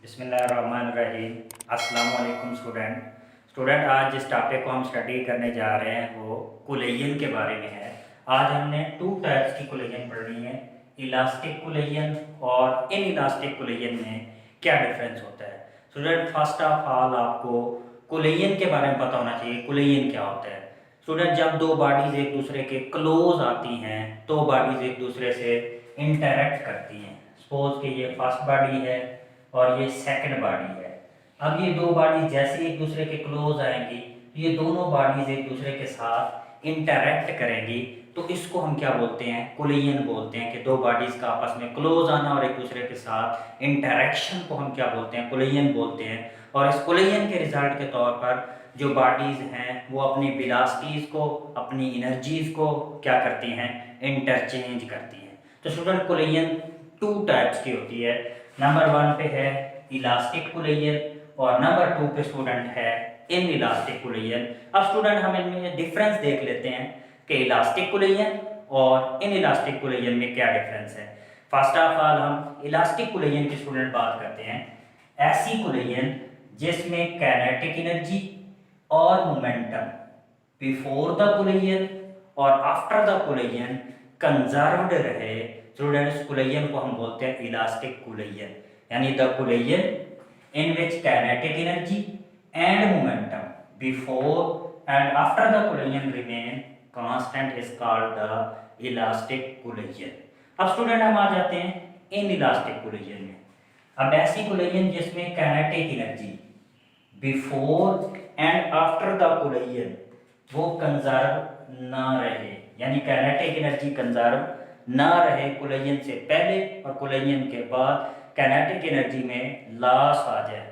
बिस्मिल्लाहिर्रहमानिर्रहीम। अस्सलाम वालेकुम स्टूडेंट आज जिस टॉपिक को हम स्टडी करने जा रहे हैं वो कुलेयन के बारे में है। आज हमने टू टाइप्स की कुलेयन पढ़नी है, इलास्टिक कुलेयन और इन इलास्टिक कुलेयन में क्या डिफरेंस होता है। स्टूडेंट फर्स्ट ऑफ ऑल आपको कुलेयन के बारे में पता होना चाहिए, कुलेयन क्या होता है। स्टूडेंट जब दो बॉडीज़ एक दूसरे के क्लोज आती हैं तो बॉडीज़ एक दूसरे से इंटरेक्ट करती हैं। सपोज कि ये फर्स्ट बॉडी है और ये सेकंड बॉडी है। अब ये दो बॉडीज जैसे एक दूसरे के क्लोज आएंगी तो ये दोनों बॉडीज एक दूसरे के साथ इंटरेक्ट करेंगी, तो इसको हम क्या बोलते हैं, कुलेयन बोलते हैं। कि दो बॉडीज का आपस में क्लोज आना और एक दूसरे के साथ इंटरेक्शन को हम क्या बोलते हैं, कुलेयन बोलते हैं। और इस कुलेयन के रिजल्ट के तौर पर जो बॉडीज हैं वो अपनी वेलोसिटीज को, अपनी एनर्जीज को क्या करती हैं, इंटरचेंज करती हैं। तो स्टूडेंट कुलेयन टू टाइप्स की होती है। नंबर 1 पे है इलास्टिक कुलेयन और नंबर 2 पे स्टूडेंट है इन इलास्टिक कुलेयन। अब स्टूडेंट हम इनमें डिफरेंस देख लेते हैं कि इलास्टिक कुलेयन और इन इलास्टिक कुलेयन में क्या डिफरेंस है। फर्स्ट ऑफ ऑल हम इलास्टिक कुलेयन की स्टूडेंट बात करते हैं। ऐसी कुलेयन जिसमें काइनेटिक एनर्जी और मोमेंटम बिफोर द कुलेयन और आफ्टर द कुलेयन कंजर्व्ड रहे। स्टूडेंट्स कुलेयन को हम बोलते हैं इलास्टिक कुलेयन, यानी the collision in which kinetic energy and momentum before and after the collision remain constant is called the elastic collision. अब student हम आ जाते हैं इन इलास्टिक कुलेयन में। अब ऐसी कुलेयन जिसमें kinetic energy before and after the collision वो conserve ना रहे, यानी काइनेटिक एनर्जी कंजर्व ना रहे कुलेयन से पहले और कुलेयन के बाद काइनेटिक एनर्जी में लॉस आ जाए,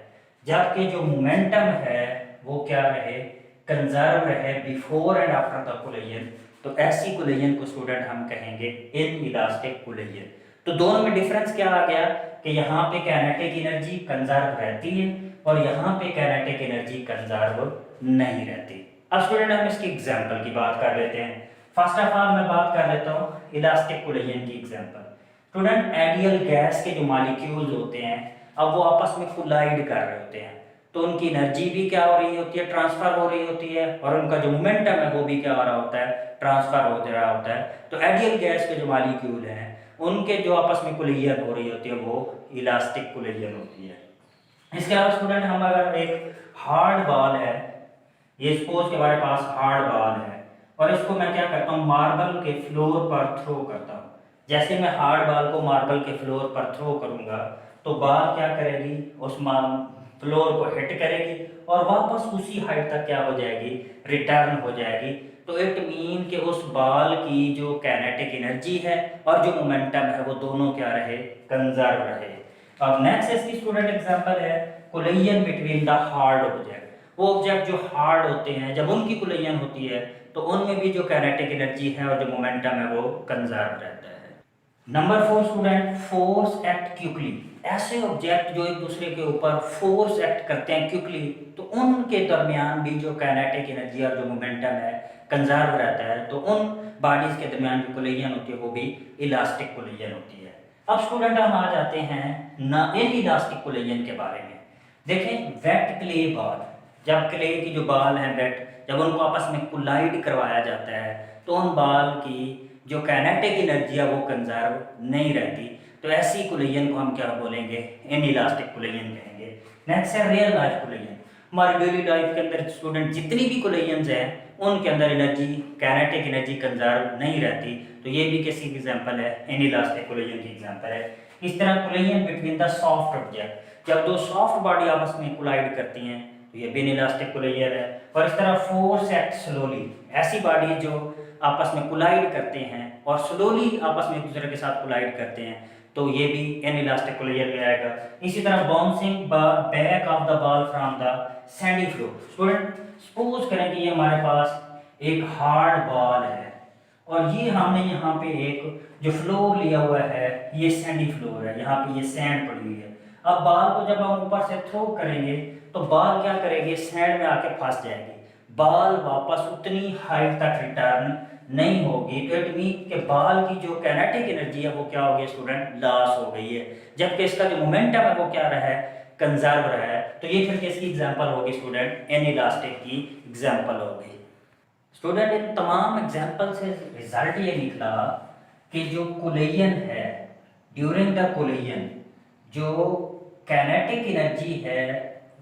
जबकि जो मोमेंटम है वो क्या रहे, कंजर्व रहे बिफोर एंड आफ्टर द कुलेयन। तो ऐसी कुलेयन को स्टूडेंट हम कहेंगे इन इलास्टिक कुलेयन। तो दोनों में डिफरेंस क्या आ गया कि यहाँ पे काइनेटिक एनर्जी कंजर्व रहती है और यहाँ पे काइनेटिक एनर्जी कंजर्व नहीं रहती। अब स्टूडेंट हम इसकी एग्जांपल की बात कर लेते हैं। फर्स्ट ऑफ ऑल मैं बात कर लेता हूँ इलास्टिक कुलेयन की एग्जांपल। स्टूडेंट आइडियल गैस के जो मॉलिक्यूल्स होते हैं अब वो आपस में कोलाइड कर रहे होते हैं, तो उनकी एनर्जी भी क्या हो रही होती है, ट्रांसफर हो रही होती है, और उनका जो मोमेंटम है वो भी क्या हो रहा होता है, ट्रांसफर हो रहा होता है। तो आइडियल गैस के जो मॉलिक्यूल हैं उनके जो आपस में कुलेयन हो रही होती है वो इलास्टिक कुलेयन होती है। इसके अलावा स्टूडेंट हम अगर एक हार्ड बॉल है, ये सपोज के हमारे पास हार्ड बॉल है और इसको मैं क्या करता हूँ, मार्बल के फ्लोर पर थ्रो करता हूँ। जैसे मैं हार्ड बॉल को मार्बल के फ्लोर पर थ्रो करूंगा तो बॉल क्या करेगी, उस फ्लोर को हिट करेगी और वापस उसी हाइट तक क्या हो जाएगी, रिटर्न हो जाएगी। तो इट मीन कि उस बॉल की जो काइनेटिक एनर्जी है और जो मोमेंटम है वो दोनों क्या रहे, कंजर्व रहे। अब नेक्स्ट इसकी स्टूडेंट एग्जांपल है कुलेयन बिटवीन द हार्ड ऑब्जेक्ट। वो ऑब्जेक्ट जो हार्ड होते हैं जब उनकी कुलेयन होती है तो उनमें भी जो काइनेटिक एनर्जी है और जो मोमेंटम है वो कंजर्व रहता है। Number 4 student force act quickly. ऐसे ऑब्जेक्ट जो एक दूसरे के ऊपर फोर्स एक्ट करते हैं क्विकली, तो उनके दरमियान भी जो काइनेटिक एनर्जी और जो मोमेंटम है कंजर्व रहता है। तो उन बॉडीज के दरमियान जो कुलेयन होती है वो भी इलास्टिक कुलेयन होती है। अब स्टूडेंट हम आ जाते हैं ना इन इलास्टिक कुलेयन के बारे में। देखें वेट क्ले बॉल, जब क्ले की जो बॉल है वेट, जब उनको आपस में कोलाइड करवाया जाता है तो उन बॉल की जो काइनेटिक एनर्जी है वो कंजर्व नहीं रहती। तो ऐसी कुलेयन को हम क्या बोलेंगे, इन इलास्टिक कुलेयन कहेंगे। नेक्स्ट है रियल लाइफ कुलेयन। हमारी डेली लाइफ के अंदर स्टूडेंट जितनी भी कुलेयंस हैं उनके अंदर एनर्जी, काइनेटिक एनर्जी कंजर्व नहीं रहती। तो ये भी किसी एग्जांपल है, इन इलास्टिक कुलेयन की एग्जांपल है। इस तरह कुलेयन बिटवीन द सॉफ्ट ऑब्जेक्ट, जब दो सॉफ्ट बॉडी आपस में कोलाइड करती हैं तो ये भी इलास्टिक कुलेयन है। और इस तरह फोर्स एक्ट स्लोली, ऐसी बॉडी जो आपस में कोलाइड करते हैं और स्लोली आपस में एक दूसरे के साथ कोलाइड करते हैं तो ये भी इन इलास्टिक कुलेयन में आएगा। इसी तरह bouncing back of the ball from the Sandy floor. Student suppose करें कि ये हमारे पास एक हार्ड बॉल है और ये हमने यहाँ पे एक जो फ्लोर लिया हुआ है ये सैंडी फ्लोर है, यहाँ पे ये सैंड पड़ी हुई है। अब बॉल को जब हम ऊपर से थ्रो करेंगे तो बॉल क्या करेगी, सैंड में आके फंस जाएगी, बॉल वापस उतनी हाइट तक रिटर्न नहीं होगी। तो इट मीन कि बॉल की जो काइनेटिक एनर्जी है वो क्या हो गई स्टूडेंट, लॉस हो गई है, जबकि इसका जो मोमेंटम है वो क्या रहा है, कंजर्व रहा है, तो ये फिर किसकी एग्जांपल होगी स्टूडेंट? इनइलास्टिक की एग्जांपल होगी। स्टूडेंट इन तमाम एग्जांपल से रिजल्ट ये निकला कि जो कोलिजन है, ड्यूरिंग द कोलिजन जो काइनेटिक एनर्जी है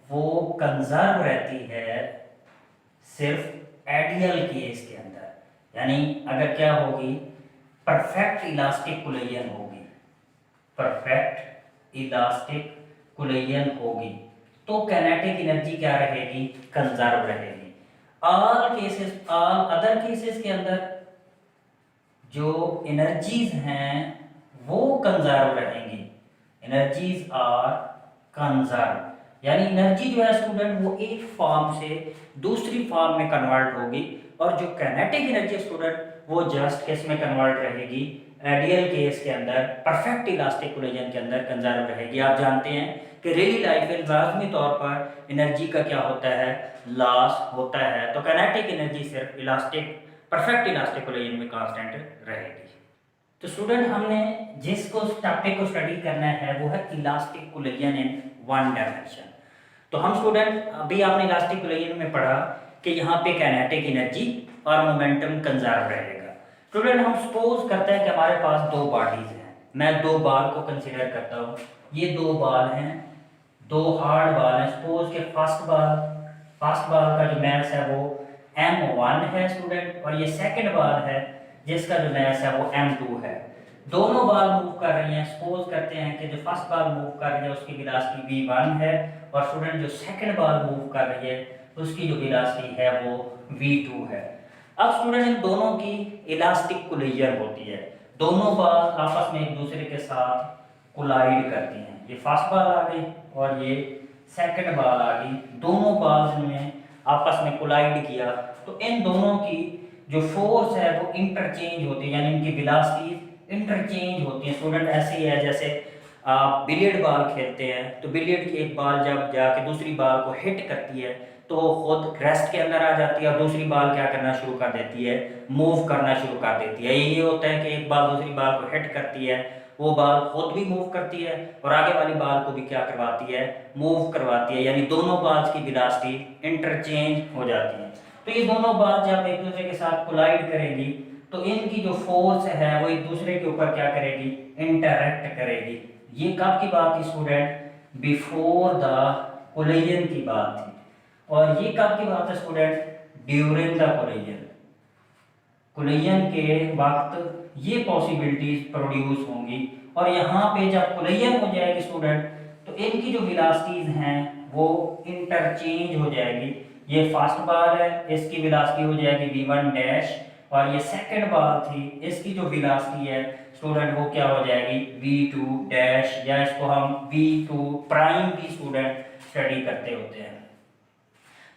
वो कंजर्व रहती है सिर्फ आइडियल केस के अंदर, यानी अगर क्या होगी, परफेक्ट इलास्टिक कोलिजन होगी, परफेक्ट इलास्टिक कोलिजन होगी, तो काइनेटिक एनर्जी क्या रहेगी? कंजर्व रहेगी। ऑल अदर केसेस के अंदर जो एनर्जीज हैं वो कंजर्व रहेंगी, एनर्जीज आर कंजर्व, यानी एनर्जी जो है स्टूडेंट वो एक फॉर्म से दूसरी फॉर्म में कन्वर्ट होगी, और जो काइनेटिक एनर्जी स्टूडेंट वो जस्ट किस में कन्वर्ट रहेगी? आइडियल केस के अंदर, परफेक्ट इलास्टिक कोलिजन के अंदर कंजर्व रहेगी। आप जानते हैं कि रियली लाइफ में लाजमी तौर पर एनर्जी का क्या होता है? लॉस होता है, तो काइनेटिक एनर्जी सिर्फ इलास्टिक, परफेक्ट इलास्टिक कोलिजन में कांस्टेंट रहेगी। तो स्टूडेंट हमने जिसको टॉपिक को स्टडी करना है वो है elastic collision in one dimension. तो हम स्टूडेंट अभी आपने इलास्टिक कोलिजन में पढ़ा कि यहाँ पे काइनेटिक एनर्जी और मोमेंटम कंजर्व रहेगा। स्टूडेंट हम सपोज करते हैं कि हमारे पास दो बॉडीज हैं, मैं दो बाल को कंसीडर करता हूँ, ये दो बाल हैं, दो हार्ड बाल हैं। सपोज के फर्स्ट बाल का जो मास है वो m1 है स्टूडेंट, और ये सेकंड बाल है जिसका जो मास है वो m2 है। दोनों बाल मूव कर रही हैं। सपोज करते हैं कि जो फर्स्ट बाल मूव कर रही है उसकी वेलोसिटी v1 है, और स्टूडेंट जो सेकंड बाल मूव कर रही है उसकी जो वेलोसिटी है वो v2 है। अब स्टूडेंट इन दोनों की इलास्टिक कोलिजन होती है, दोनों बाल आपस में एक दूसरे के साथ कोलाइड करती हैं। ये फर्स्ट बाल आ गई और ये सेकंड बाल आ गई, दोनों बाल्स में आपस में कोलाइड किया, तो इन दोनों की जो फोर्स है वो इंटरचेंज होती है, यानी इनकी वेलोसिटी इंटरचेंज होती है। स्टूडेंट ऐसे ही है जैसे आप बिलियर्ड बॉल खेलते हैं, तो बिलियर्ड की एक बॉल जब जाके दूसरी बॉल को हिट करती है तो खुद रेस्ट के अंदर आ जाती है, और दूसरी बॉल क्या करना शुरू कर देती है? मूव करना शुरू कर देती है। ये होता है कि एक बॉल दूसरी बॉल को हिट करती है, वो बॉल खुद भी मूव करती है और आगे वाली बॉल को भी क्या करवाती है? मूव करवाती है, यानी दोनों बॉल्स की वेलोसिटी इंटरचेंज हो जाती है। तो ये दोनों बॉल जब एक दूसरे के साथ कोलाइड करेंगी तो इनकी जो फोर्स है वो एक दूसरे के ऊपर क्या करेगी? इंटरैक्ट करेगी। ये कब की बात थी स्टूडेंट? बिफोर द कोलिजन की बात थी, और ये कब की बात है student? During the collision. Collision के वक्त ये पॉसिबिलिटीज प्रोड्यूस होंगी, और यहाँ पे जब कोलिजन हो जाएगी स्टूडेंट तो इनकी जो वेलोसिटीज हैं वो इंटरचेंज हो जाएगी। ये फर्स्ट बाल है, इसकी वेलोसिटी हो जाएगी v1 डैश, और ये सेकंड बाल थी, इसकी जो वेलोसिटी है स्टूडेंट वो क्या हो जाएगी? v2 डैश, या इसको हम v2 प्राइम भी स्टूडेंट स्टडी करते होते हैं।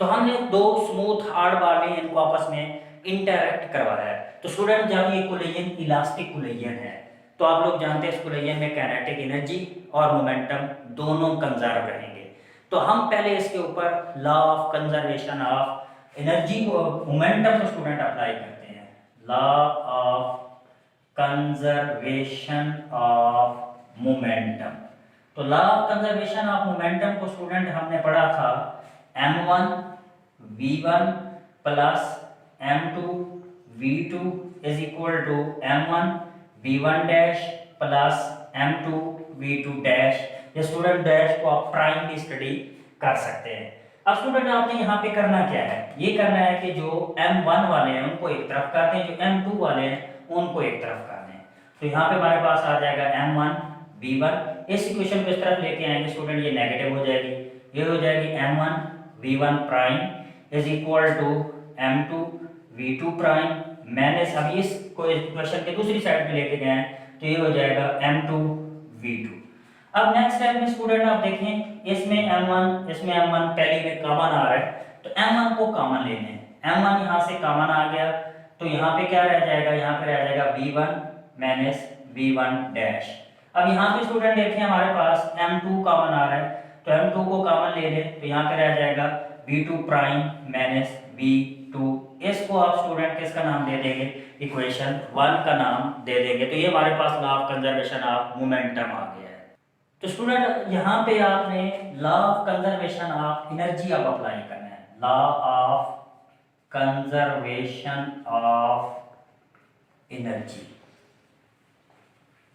तो हमने दो स्मूथ हार्ड बाल हैं, इनको आपस में इंटरैक्ट करवाया है। तो स्टूडेंट जब ये कोलिजन इलास्टिक कोलिजन है तो आप लोग जानते हैं इस कोलिजन में काइनेटिक एनर्जी और मोमेंटम दोनों कंजर्व रहेंगे। तो हम पहले इसके ऊपर law of conservation of energy को, मोमेंटम को स्टूडेंट अप्लाई करते हैं। Law of conservation of momentum. तो law of conservation of momentum को स्टूडेंट हमने पढ़ा था m1 v1 plus m2 v2 is equal to m1 v1 dash plus m2 v2 dash. ये स्टूडेंट डैश को आप प्राइम भी स्टडी कर सकते हैं। अब स्टूडेंट आपने यहाँ पे करना क्या है? ये करना है कि जो m1 वाले हैं उनको एक तरफ करते हैं, जो m2 वाले हैं उनको एक तरफ करते हैं। तो यहाँ पे हमारे पास आ जाएगा m1 v1, इस इक्वेशन को इस तरफ लेके आएंगे स्टूडेंट, ये नेगेटिव हो जाएगी, ये हो जाएगी m1 v1 prime is equal to m2 v2 prime. मैंने अभी इसको इक्वेशन के दूसरी साइड पे लेके गए हैं तो ये हो जाएगा m2 v2। अब नेक्स्ट स्टेप में स्टूडेंट आप देखें, इसमें m1 पहले में कॉमन आ रहा है, तो m1 को कॉमन लेने हैं। m1 यहाँ से कॉमन आ गया तो यहाँ पे क्या रह जाएगा? यहाँ पे रह जाएगा v1 माइनस v1 डैश। अब यहाँ पे स्टूडेंट देखिए हमारे पास m2 कॉमन आ रहा है, तो m2 को कॉमन ले ले तो यहाँ पे रह जाएगा v2 प्राइम माइनस v2। इसको आप स्टूडेंट किसका नाम दे देंगे? इक्वेशन 1 का नाम दे देंगे। तो ये हमारे पास law of conservation of momentum आ गया है। तो स्टूडेंट यहाँ पे आपने law of conservation of energy अब अप्लाई करना है, law of conservation of energy.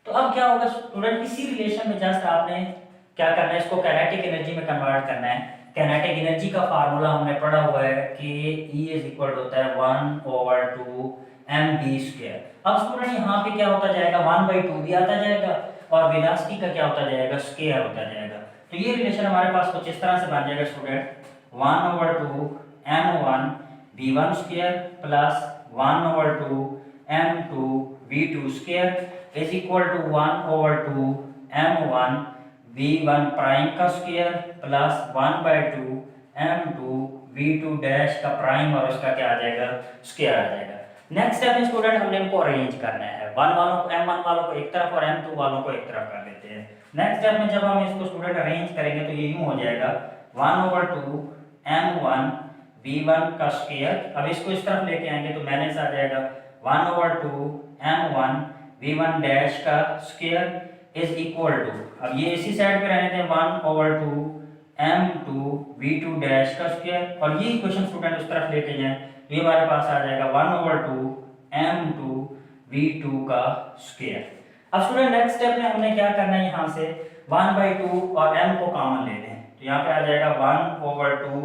तो अब क्या होगा स्टूडेंट, इसी रिलेशन में जस्ट आपने क्या करना है, इसको काइनेटिक एनर्जी में कन्वर्ट करना है। काइनेटिक एनर्जी का फार्मूला हमने पढ़ा हुआ है कि E इज इक्वल होता है 1/2 mv²। अब स्टूडेंट यहाँ पे क्या होता जाएगा, 1/2 भी आता जाएगा और वेलोसिटी का क्या होता जाएगा, स्क्वायर होता जाएगा। तो ये रिलेशन हमारे पास कुछ इस तरह से बन जाएगा student, 1/2 m1 v1² plus 1/2 m2 v2² is equal to 1/2 m1 v1 prime का square plus 1/2 m2 v2 dash का प्राइम और उसका क्या आ जाएगा, स्क्वायर आ जाएगा। नेक्स्ट स्टेप में स्टूडेंट हमने इनको अरेंज करना है, m1 वालों को एक तरफ और m2 वालों को एक तरफ कर लेते हैं। नेक्स्ट स्टेप में जब हम इसको स्टूडेंट अरेंज करेंगे तो ये यूं हो जाएगा 1/2 m1 v1 का स्क्वायर। अब इसको इस तरफ लेके आएंगे तो माइनस आ जाएगा 1/2 m1 v1 डैश का स्क्वायर इज इक्वल टू, अब ये इसी साइड पे रहने दें, 1/2 m2 v2 डैश का स्क्वायर, और ये इक्वेशन स्टूडेंट उस तरफ लेके जाएं तो ये हमारे पास आ जाएगा 1/2 m2 v2 का स्क्वायर। अब स्टूडेंट नेक्स्ट स्टेप में हमने क्या करना है, यहाँ से 1/2 और m को कॉमन ले लें तो यहाँ पे आ जाएगा 1/2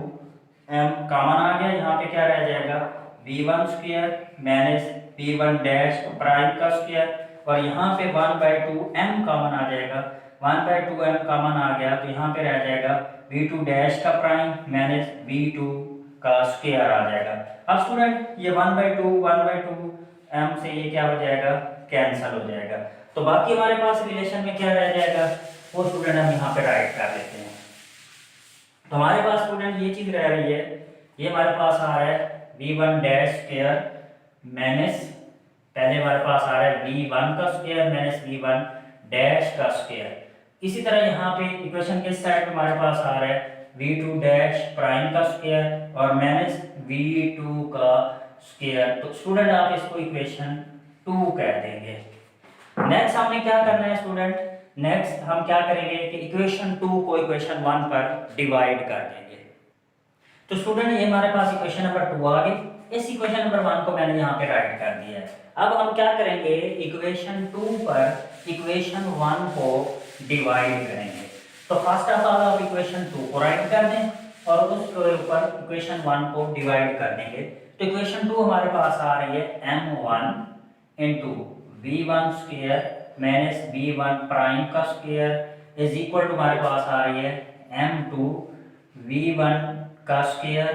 m कॉमन आ गया, यहाँ पे क्या रह जाएगा v1 square minus v1 dash prime का स्क्वायर, और यहाँ पे 1/2 m कॉमन आ जाएगा, 1/2 m कॉमन आ गया तो यहाँ पे रह जाएगा v2 डैश का प्राइम माइनस v2 का स्क्वायर आ जाएगा। अब स्टूडेंट ये 1/2 m से ये क्या हो जाएगा, कैंसिल हो जाएगा, तो बाकी हमारे पास रिलेशन में क्या रह जाएगा वो स्टूडेंट हम यहाँ पे राइट कर लेते हैं। तो हमारे पास स्टूडेंट ये चीज रह रही है, ये हमारे पास आ रहा है v1 डैश स्क्वायर माइनस, पहले हमारे पास आ रहा है v1 का स्क्वायर माइनस v1 डैश का स्क्वायर। इसी तरह यहाँ पे इक्वेशन के साइड में हमारे पास आ रहा है v2 डैश प्राइम का स्क्वायर और माइनस v2 का स्क्वायर। तो स्टूडेंट आप इसको इक्वेशन 2 कह देंगे। नेक्स्ट हमने क्या करना है स्टूडेंट, नेक्स्ट हम क्या करेंगे कि इक्वेशन 2 को इक्वेशन 1 पर डिवाइड कर देंगे। तो स्टूडेंट ये हमारे पास इक्वेशन नंबर 2 आ गई, इस इक्वेशन नंबर 1 को मैंने यहाँ पे राइट कर दिया है। अब हम क्या करेंगे, इक्वेशन 2 पर इक्वेशन 1 को डिवाइड करेंगे। तो फर्स्ट ऑफ ऑल आप इक्वेशन 2 को राइट कर दें और उसके ऊपर इक्वेशन 1 को डिवाइड कर देंगे। तो इक्वेशन 2 हमारे पास आ रही है m1 into v1 square minus v1 prime का स्क्वायर इज इक्वल टू हमारे पास आ रही है m2 v1 का स्क्वायर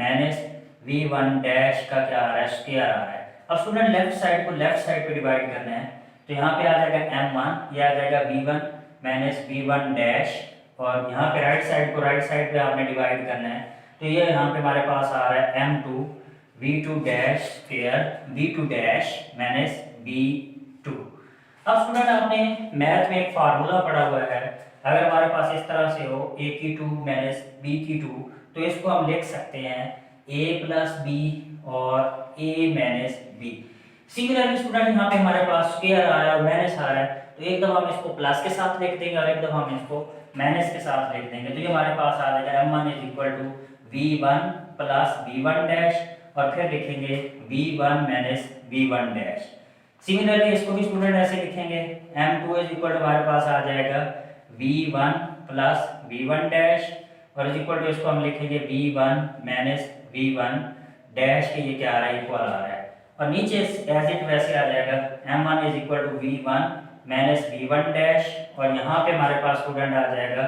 माइनस v1 डैश का क्या आ रहा है, स्क्वायर आ रहा है। अब स्टूडेंट लेफ्ट साइड को लेफ्ट साइड पे डिवाइड करना है तो यहाँ पे आ जाएगा m1, ये आ जाएगा v1 माइनस v1 डैश, और यहाँ पे राइट साइड को राइट साइड पे आपने डिवाइड करना है तो ये यहाँ पे हमारे पास आ रहा है m2 v2 dash square v2 dash minus v2। अब स्टूडेंट आपने मैथ में एक फार्मूला पढ़ा हुआ है, अगर हमारे पास इस तरह से हो a की 2 माइनस b की 2 तो इसको हम लिख सकते हैं a प्लस बी और a minus B. Similarly student यहाँ पे हमारे पास स्क्वायर आ रहा है और माइनस आ रहा है तो एक दफा हम इसको प्लस के साथ लिख देंगे और एक दफा हम इसको माइनस के साथ लिख देंगे। तो ये हमारे पास आ जाएगा m1 is equal to v1 plus v1 dash और फिर लिखेंगे v1 minus v1 dash. Similarly इसको भी स्टूडेंट ऐसे लिखेंगे, m2 इज इक्वल टू हमारे पास आ जाएगा v1 प्लस v1 डैश और इज इक्वल टू इसको हम लिखेंगे v1 माइनस v1 डैश के ये क्या आ रहा है, इक्वल आ रहा है, और नीचे एज इट वैसे आ जाएगा m1 is equal to v1 minus v1 dash, और यहाँ पे हमारे पास स्टूडेंट आ जाएगा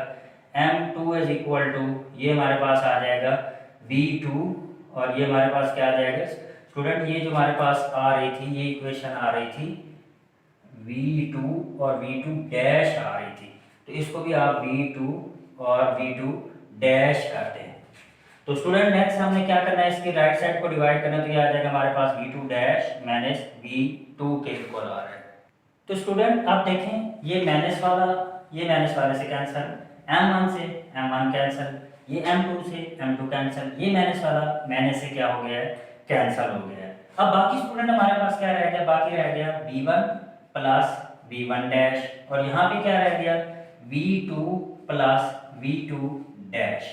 m2 इज इक्वल टू ये हमारे पास आ जाएगा v2 और ये हमारे पास क्या आ जाएगा स्टूडेंट, ये जो हमारे पास आ रही थी ये इक्वेशन आ रही थी v2 और v2 डैश आ रही थी, तो इसको भी आप v2 और v2 डैश करते हैं। तो स्टूडेंट नेक्स्ट हमने क्या करना है, इसकी राइट साइड को डिवाइड करना है तो ये आ जाएगा हमारे पास v2 डैश माइनस v2 के इक्वल आ रहा है। तो स्टूडेंट आप देखें ये माइनस वाले से कैंसिल, m1 से m1 कैंसिल, ये m2 से m2 कैंसिल, ये माइनस से क्या हो गया है, कैंसिल हो गया है। अब बाकी स्टूडेंट हमारे पास क्या रह गया, बाकी रह गया v1 प्लस v1 डैश और यहाँ पे क्या रह गया V2 प्लस V2 डैश।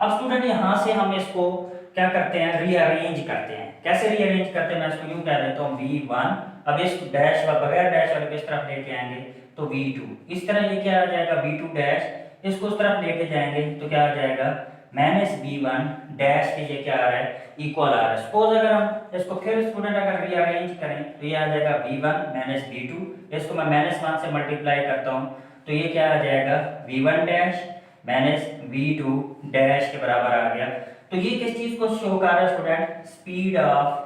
अब स्टूडेंट यहाँ से हम इसको क्या करते हैं, रीअरेंज करते हैं। कैसे रीअरेंज करते हैं, मैं इसको यूं कह देता हूँ V1, अब इस डैश व बगैर डैश वाले को इस तरफ लेके आएंगे तो V2, इस तरह ये क्या आ जाएगा V2 डैश, इसको उस तरफ लेके जाएंगे तो क्या आ जाएगा माइनस V1 डैश के, ये क्या आ रहा है इक्वल आ रहा है। सपोज अगर हम इसको फिर स्टूडेंट अगर रीअरेंज करें तो ये आ जाएगा V1 माइनस V2, इसको मैं -1 से मल्टीप्लाई करता हूँ तो ये क्या आ जाएगा V1 dash minus V2 dash के बराबर आ गया। तो ये किस चीज को शो कर रहा है स्टूडेंट, स्पीड ऑफ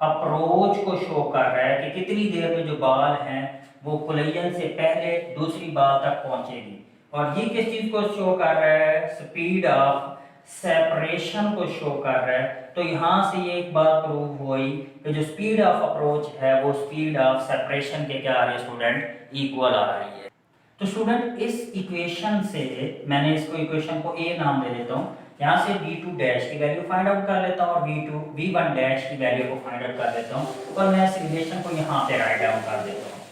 अप्रोच को शो कर रहा है कि कितनी देर में जो बॉल है वो कोलिजन से पहले दूसरी बॉल तक पहुंचेगी। और ये किस चीज को शो कर रहा है, स्पीड ऑफ सेपरेशन को शो कर रहा है। तो यहां से ये एक बात प्रूव हुई कि जो स्पीड ऑफ अप्रोच है वो स्पीड ऑफ सेपरेशन के क्या आ रही है स्टूडेंट, इक्वल आ रही है। तो स्टूडेंट इस इक्वेशन से मैंने इसको इक्वेशन को ए नाम दे देता हूँ, यहाँ से V2 डैश की वैल्यू फाइंड आउट कर लेता हूँ और V1 डैश की वैल्यू को फाइंड आउट कर देता हूँ और मैं इस रिलेशन को यहाँ पे राइट डाउन कर देता हूँ।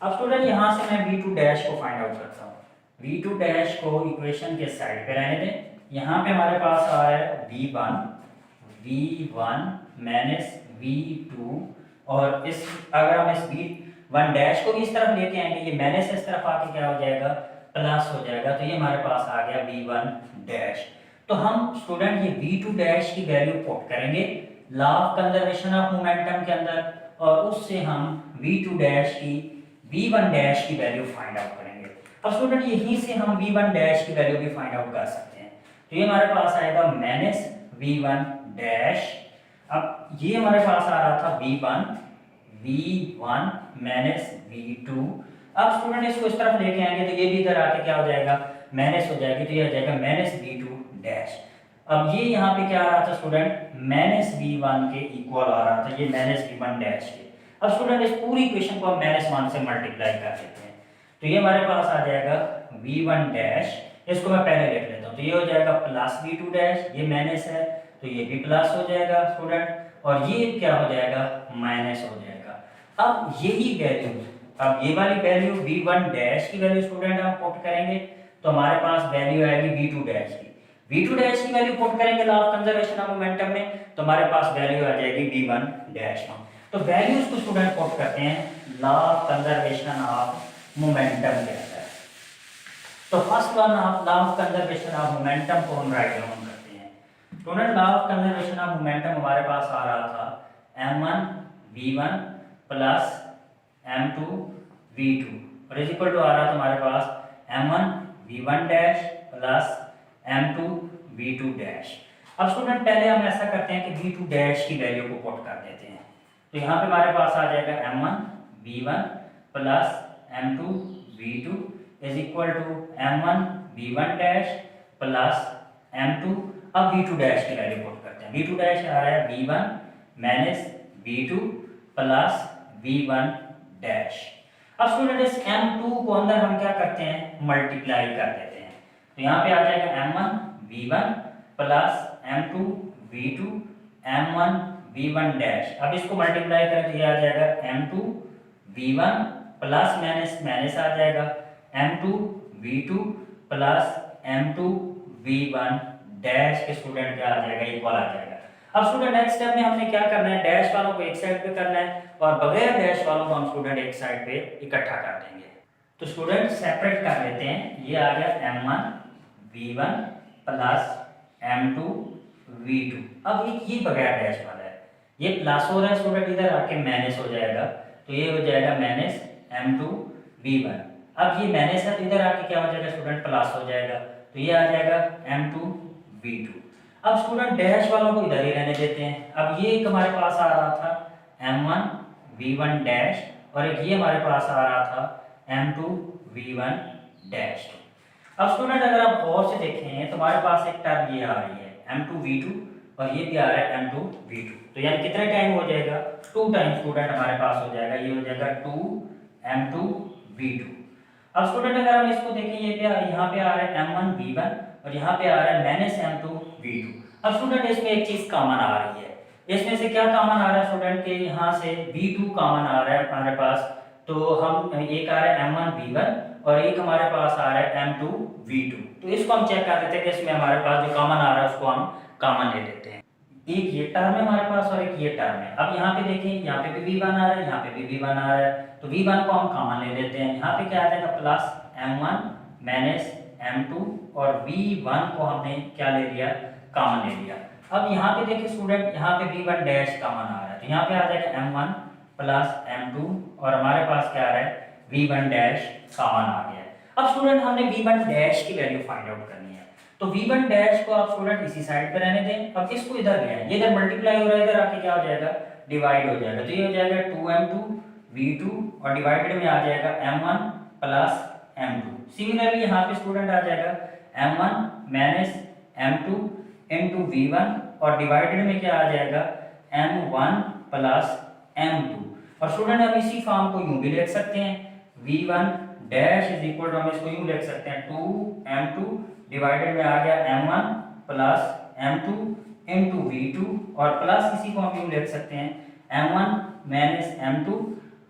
अब स्टूडेंट यहाँ से मैं V2 डैश को फाइंड आउट करता हूँ। V2 डैश को इक्वेशन के साइड पे रहने दें। यहाँ पे हमारे पास आ रहा है V1 माइनस V2 और इस अगर हम इस V1 डैश को भी इस तरफ लेके आएंगे, ये माइनस इस तरफ आके क्या हो जाएगा प्लस हो जाएगा, तो ये हमारे पास आ गया V1 डैश। तो हम स्टूडेंट ये V2 डैश की वैल्यू पुट करेंगे law of conservation of momentum के अंदर और उससे हम V2 डैश की V1 डैश की वैल्यू फाइंड आउट करेंगे। अब स्टूडेंट यहीं से हम V1 डैश की वैल्यू भी फाइंड आउट कर सकते हैं। तो ये हमारे पास आएगा माइनस V1 डैश, अब ये हमारे पास आ रहा था V1 माइनस V2। अब स्टूडेंट इसको इस तरफ लेके आएंगे तो ये भी इधर आके क्या हो जाएगा माइनस हो जाएगी, तो ये आ जाएगा माइनस V2 डैश। अब ये यहाँ पे क्या आ रहा था स्टूडेंट माइनस V1 के इक्वल आ रहा था, ये माइनस V1 डैश के। अब स्टूडेंट इस पूरी इक्वेशन को हम -1 से मल्टीप्लाई कर देते हैं तो ये हमारे पास आ जाएगा V1 डैश, इसको मैं पहले लिख लेता हूँ तो ये हो जाएगा प्लस V2 डैश, ये माइनस है तो ये भी प्लस हो जाएगा स्टूडेंट, और ये क्या हो जाएगा माइनस हो जाएगा। अब यही वैल्यू, अब ये वाली वैल्यू V1 डैश की वैल्यू स्टूडेंट हम पुट करेंगे तो हमारे पास वैल्यू आएगी V2 डैश की। V2 डैश की वैल्यू पुट करेंगे law of conservation of momentum में तो हमारे पास वैल्यू आ जाएगी V1 डैश में। तो वैल्यूज को स्टूडेंट पुट करते हैं law of conservation of momentum के अंदर। तो first one of law of conservation of momentum को हम राइट डाउन करते हैं। Student law of conservation of momentum हमारे पास आ रहा था m1 v1 plus m2 v2 और इज इक्वल टू आ रहा था हमारे पास m1 v1 dash plus m2 v2 dash. अब स्टूडेंट पहले हम ऐसा करते हैं कि v2 डैश की वैल्यू को पुट कर देते हैं तो यहाँ पे हमारे पास आ जाएगा m1 v1 plus m2 v2 is equal to m1 v1 dash plus m2। अब v2 डैश की वैल्यू पुट करते हैं, v2 डैश आ रहा है v1 minus v2 plus v1 dash. अब स्टूडेंट इस m2 को अंदर हम क्या करते हैं मल्टीप्लाई कर देते हैं तो यहाँ पे आ जाएगा m1 v1 plus m2 v2 m1 v1 dash. अब इसको मल्टीप्लाई करें तो ये आ जाएगा m2 v1 plus minus minus आ जाएगा m2 v2 plus m2 v1 dash के स्टूडेंट क्या आ जाएगा इक्वल आ जाएगा। अब स्टूडेंट नेक्स्ट स्टेप में हमने क्या करना है, डैश वालों को एक साइड पे करना है और बगैर डैश वालों को हम स्टूडेंट एक साइड पे इकट्ठा कर देंगे। तो स्टूडेंट सेपरेट कर लेते हैं, ये आ गया m1 v1 plus m2 v2। अब ये बगैर डैश वाला है, ये प्लस हो रहा है स्टूडेंट, इधर आके माइनस हो जाएगा तो ये हो जाएगा माइनस m2 v1। अब ये माइनस है तो इधर आके क्या हो जाएगा स्टूडेंट प्लस हो जाएगा तो ये आ जाएगा m2 v2। अब स्टूडेंट डैश वालों को इधर ही रहने देते हैं। अब ये एक हमारे पास आ रहा था m1 v1 डैश और एक ये हमारे पास आ रहा था m2 v1 डैश। अब स्टूडेंट अगर आप गौर से देखें तो हमारे पास एक टर्म ये आ रही है m2 v2 और ये भी आ रहा है m2 v2, तो यानी कितने टाइम हो जाएगा 2 टाइम स्टूडेंट हमारे पास हो जाएगा, ये हो जाएगा 2 m2 v2। अब स्टूडेंट अगर हम इसको देखें ये यहाँ पे आ रहा है m1 v1 और यहाँ पे आ रहा है माइनस m2 v2। अब स्टूडेंट इसमें एक चीज कॉमन आ रही है, इसमें से क्या कॉमन आ रहा है स्टूडेंट के यहाँ से v2 कॉमन आ रहा है हमारे पास, तो हम एक आ रहा है M1V1 और एक हमारे पास आ रहा है M2V2। तो इसको हम चेक कर देते हैं कि इसमें हमारे पास जो कॉमन आ रहा है उसको हम कॉमन ले लेते हैं। एक ये टर्म है हमारे पास और एक ये टर्म है। अब यहाँ पे देखें, यहाँ पे भी V1 आ रहा है, यहाँ पे भी V1 आ रहा है, तो V1 को हम कॉमन ले लेते हैं। यहाँ पे क्या आ जाएगा प्लस M1 माइनस M2 और V1 को हमने क्या ले लिया, कॉमन ले लिया। अब यहाँ पे देखिए स्टूडेंट, यहाँ पे V1 डैश कॉमन आ रहा है, तो यहाँ पे आ जाएगा M1 प्लस M2 और हमारे पास क्या आ रहा है V1 डैश कॉमन आ गया है। अब स्टूडेंट हमने V1 डैश की वैल्यू फाइंड आउट करनी है, तो V1 डैश को आप स्टूडेंट इसी साइड पे रहने दें। अब इसको इधर ले आए, ये इधर मल्टीप्लाई हो रहा है, इधर आके क्या हो जाएगा डिवाइड हो जाएगा, तो ये हो जाएगा 2M2V2 और डिवाइडेड में आ जाएगा M1 प्लस M2। सिमिलरली यहाँ पे स्टूडेंट आ जाएगा M1 minus M2 into V1 और डिवाइडेड में क्या आ जाएगा M1 प्लस M2। और स्टूडेंट हम इसी फॉर्म को यूं भी लिख सकते हैं, V1 dash is equal to, हम इसको यूं लिख सकते हैं 2M2 डिवाइडेड में आ गया M1 plus M2 into V2 और प्लस इसी को हम यूं लिख सकते हैं M1 माइनस M2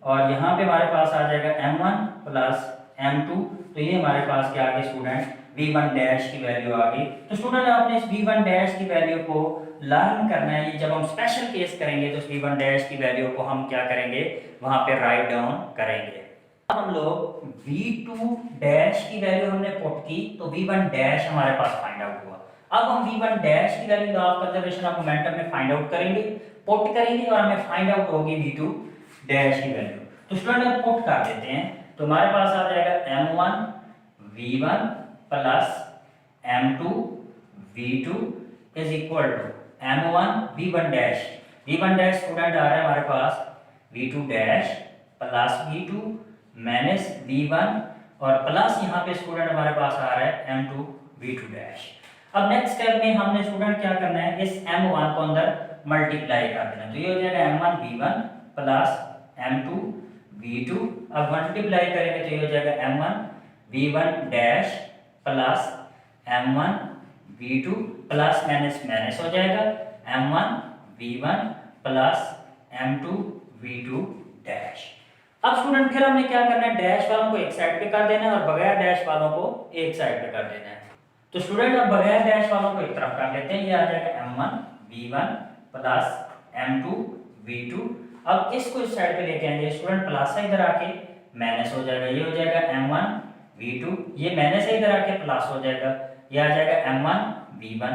और यहाँ पे हमारे पास आ जाएगा M1 प्लस M2। तो ये हमारे पास क्या आ गया स्टूडेंट V1 डैश की वैल्यू आ गई। तो स्टूडेंट आपने इस V1 डैश की वैल्यू को लर्न करना है, ये जब हम स्पेशल केस करेंगे तो इस V1 डैश की वैल्यू को हम क्या करेंगे, वहां पे राइट डाउन करेंगे। हम लोग V2 डैश की वैल्यू हमने पुट की तो V1 डैश हमारे पास फाइंड आउट हुआ। अब हम V1 डैश की value law of conservation of momentum में फाइंड आउट करेंगे, पुट करेंगे और हमें फाइंड आउट होगी V2 डैश की वैल्यू। तो स्टूडेंट हम पुट कर देते हैं, तो हमारे पास आ जाएगा M1 V1 plus M2 V2 is equal to M1 V1 dash. V1 dash student आ रहा है हमारे पास V2 dash plus V2 minus V1 और प्लस यहाँ पे स्टूडेंट हमारे पास आ रहा है M2 V2 डैश। अब नेक्स्ट स्टेप में हमने स्टूडेंट क्या करना है, इस M1 को अंदर मल्टीप्लाई कर देना, तो ये हो जाएगा M1 V1 plus M2 V2। अब मल्टीप्लाई करेंगे तो ये हो जाएगा M1 V1 dash plus M1 V2 plus minus minus हो जाएगा M1 V1 plus M2 V2 dash. अब स्टूडेंट फिर हमने क्या करना है, डैश वालों को एक साइड पे कर देना है और बगैर डैश वालों को एक साइड पे कर देना है। तो स्टूडेंट अब बगैर डैश वालों को एक तरफ कर लेते हैं, ये आ जाएगा M1 V1 plus M2 V2। अब इसको इस साइड पे लेके आएंगे स्टूडेंट, प्लस है इधर आके माइनस हो जाएगा, ये हो जाएगा M1 V2, ये माइनस है इधर आके प्लस हो जाएगा, ये आ जाएगा M1 V1।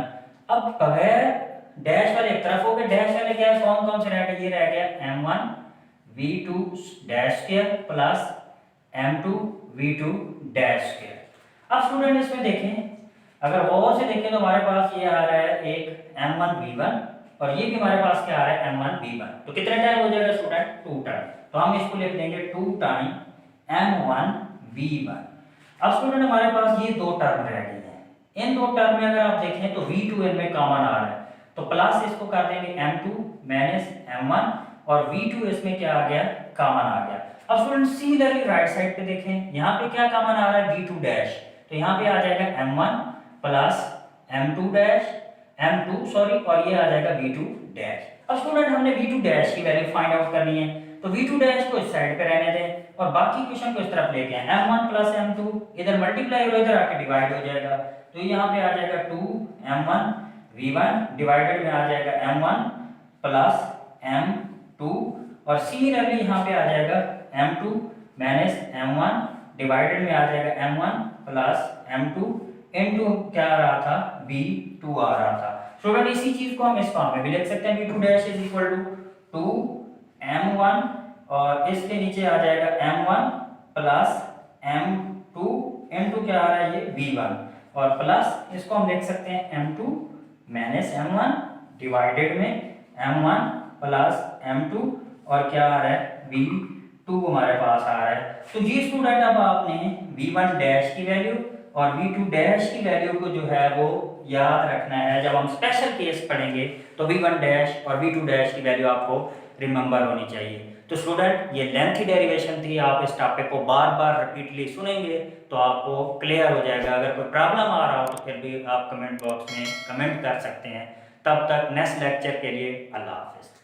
अब बगैर डैश वाले एक तरफ हो गए, डैश वाले क्या है, कौन कौन से रह गए, ये रह गया M1 V2 dash square plus M2 V2 dash square. अब स्टूडेंट इसमें देखें, अगर गौर से देखें तो हमारे पास ये आ रहा है एक M1 V1 और ये भी हमारे पास क्या आ रहा है M1 V1। तो कितने टाइम हो जाएगा स्टूडेंट, 2 टाइम, तो हम इसको लिख देंगे 2 टाइम M1 V1। अब स्टूडेंट हमारे पास ये दो टर्म रह गई हैं, इन दो टर्म में अगर आप देखें तो V2 इनमें कॉमन आ रहा है, तो प्लस इसको कर देंगे M2 माइनस M1 और V2 इसमें क्या आ गया, कॉमन आ गया। अब स्टूडेंट सिमिलरली राइट साइड पे देखें, यहाँ पे क्या कॉमन आ रहा है V2 डैश, तो यहाँ पे आ जाएगा M1 plus M2 dash M2 sorry और ये आ जाएगा V2 डैश। अब स्टूडेंट हमने V2 डैश की वैल्यू फाइंड आउट करनी है, तो V2 डैश को इस साइड पे रहने दें और बाकी क्वेश्चन को इस तरफ लेके आए, M1 प्लस M2 इधर मल्टीप्लाई हो इधर आके डिवाइड हो जाएगा, तो यहाँ पे आ जाएगा 2M1 V1 डिवाइडेड में आ जाएगा M1 प्लस M2 और सिमिलरली यहाँ पे आ जाएगा M2 माइनस M1 डिवाइडेड में आ जाएगा M1 प्लस M2 इनटू क्या आ रहा था, V2 आ रहा था। स्टूडेंट इसी चीज को हम इस फॉर्म में भी लिख सकते हैं, V2 dash is equal to 2M1 और इसके नीचे आ जाएगा M1 प्लस M2 इनटू क्या आ रहा है, ये V1 और प्लस इसको हम लिख सकते हैं M2 माइनस M1 डिवाइडेड में M1 प्लस M2 और क्या आ रहा है, V2 हमारे पास आ रहा है। तो जी स्टूडेंट अब आपने V1 डैश की वैल्यू और V2 डैश की वैल्यू को जो है वो याद रखना है, जब हम स्पेशल केस पढ़ेंगे तो V1 डैश और V2 डैश की वैल्यू आपको रिमेंबर होनी चाहिए। तो स्टूडेंट ये लेंथी डेरिवेशन थी, आप इस टॉपिक को बार बार रिपीटली सुनेंगे तो आपको क्लियर हो जाएगा। अगर कोई प्रॉब्लम आ रहा हो तो फिर भी आप कमेंट बॉक्स में कमेंट कर सकते हैं। तब तक नेक्स्ट लेक्चर के लिए अल्लाह हाफिज़।